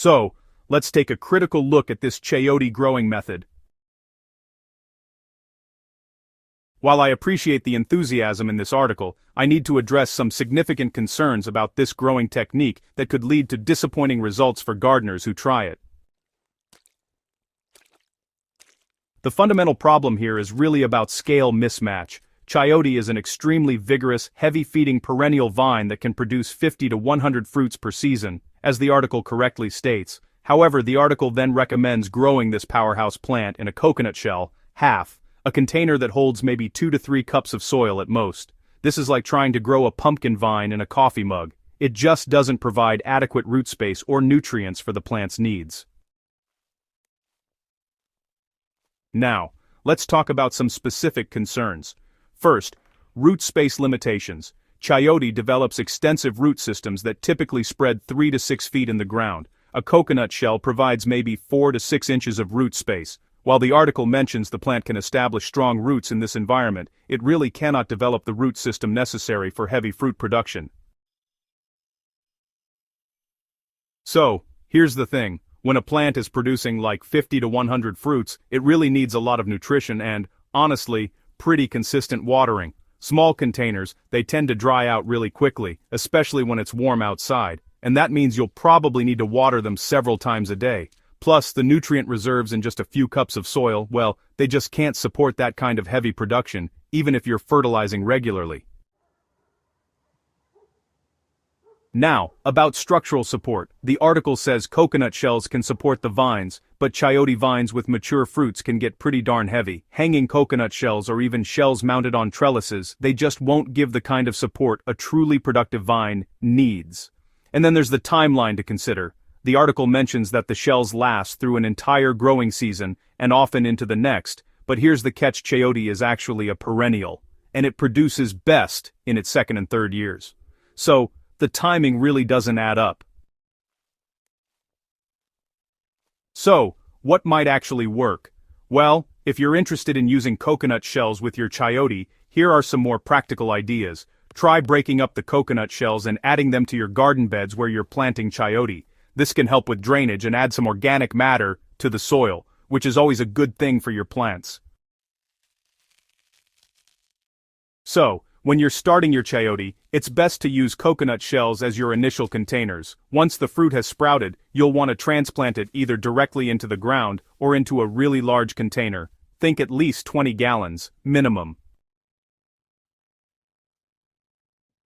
So, let's take a critical look at this chayote growing method. While I appreciate the enthusiasm in this article, I need to address some significant concerns about this growing technique that could lead to disappointing results for gardeners who try it. The fundamental problem here is really about scale mismatch. Chayote is an extremely vigorous, heavy-feeding perennial vine that can produce 50 to 100 fruits per season, as the article correctly states. However, the article then recommends growing this powerhouse plant in a coconut shell, a container that holds maybe 2 to 3 cups of soil at most. This is like trying to grow a pumpkin vine in a coffee mug. It just doesn't provide adequate root space or nutrients for the plant's needs. Now, let's talk about some specific concerns. First, root space limitations. Chayote develops extensive root systems that typically spread 3 to 6 feet in the ground. A coconut shell provides maybe 4 to 6 inches of root space. While the article mentions the plant can establish strong roots in this environment, it really cannot develop the root system necessary for heavy fruit production. So, here's the thing. When a plant is producing like 50 to 100 fruits, it really needs a lot of nutrition and, honestly, pretty consistent watering. Small containers, they tend to dry out really quickly, especially when it's warm outside, and that means you'll probably need to water them several times a day. Plus, the nutrient reserves in just a few cups of soil, well, they just can't support that kind of heavy production, even if you're fertilizing regularly. Now, about structural support. The article says coconut shells can support the vines, but chayote vines with mature fruits can get pretty darn heavy. Hanging coconut shells or even shells mounted on trellises, they just won't give the kind of support a truly productive vine needs. And then there's the timeline to consider. The article mentions that the shells last through an entire growing season and often into the next, but here's the catch: chayote is actually a perennial, and it produces best in its second and third years. So, the timing really doesn't add up. So, what might actually work? Well, if you're interested in using coconut shells with your chayote, here are some more practical ideas. Try breaking up the coconut shells and adding them to your garden beds where you're planting chayote. This can help with drainage and add some organic matter to the soil, which is always a good thing for your plants. So, when you're starting your chayote, it's best to use coconut shells as your initial containers. Once the fruit has sprouted, you'll want to transplant it either directly into the ground or into a really large container. Think at least 20 gallons, minimum.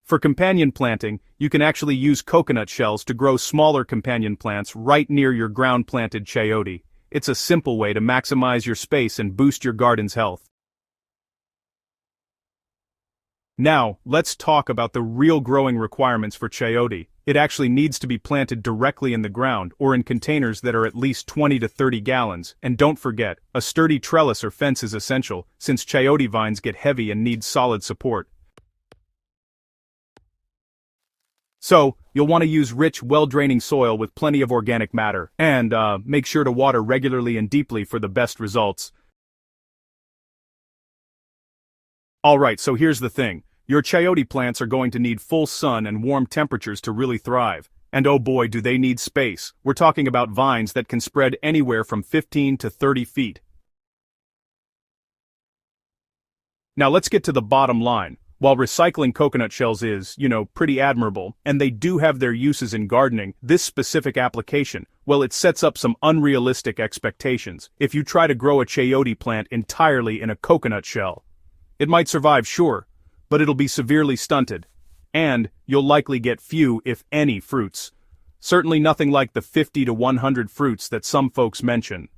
For companion planting, you can actually use coconut shells to grow smaller companion plants right near your ground-planted chayote. It's a simple way to maximize your space and boost your garden's health. Now, let's talk about the real growing requirements for chayote. It actually needs to be planted directly in the ground or in containers that are at least 20 to 30 gallons. And don't forget, a sturdy trellis or fence is essential, since chayote vines get heavy and need solid support. So, you'll want to use rich, well-draining soil with plenty of organic matter, and make sure to water regularly and deeply for the best results. Alright, so here's the thing. Your chayote plants are going to need full sun and warm temperatures to really thrive. And oh boy, do they need space. We're talking about vines that can spread anywhere from 15 to 30 feet. Now let's get to the bottom line. While recycling coconut shells is, pretty admirable, and they do have their uses in gardening, this specific application, well, it sets up some unrealistic expectations. If you try to grow a chayote plant entirely in a coconut shell, it might survive, sure, but it'll be severely stunted. And you'll likely get few, if any, fruits. Certainly nothing like the 50 to 100 fruits that some folks mention.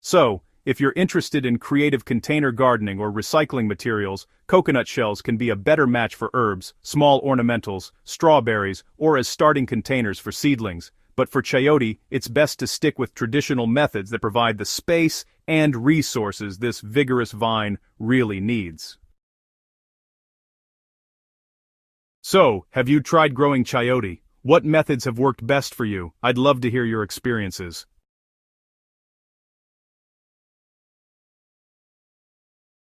So, if you're interested in creative container gardening or recycling materials, coconut shells can be a better match for herbs, small ornamentals, strawberries, or as starting containers for seedlings. But for chayote, it's best to stick with traditional methods that provide the space and resources this vigorous vine really needs. So, have you tried growing chayote? What methods have worked best for you? I'd love to hear your experiences.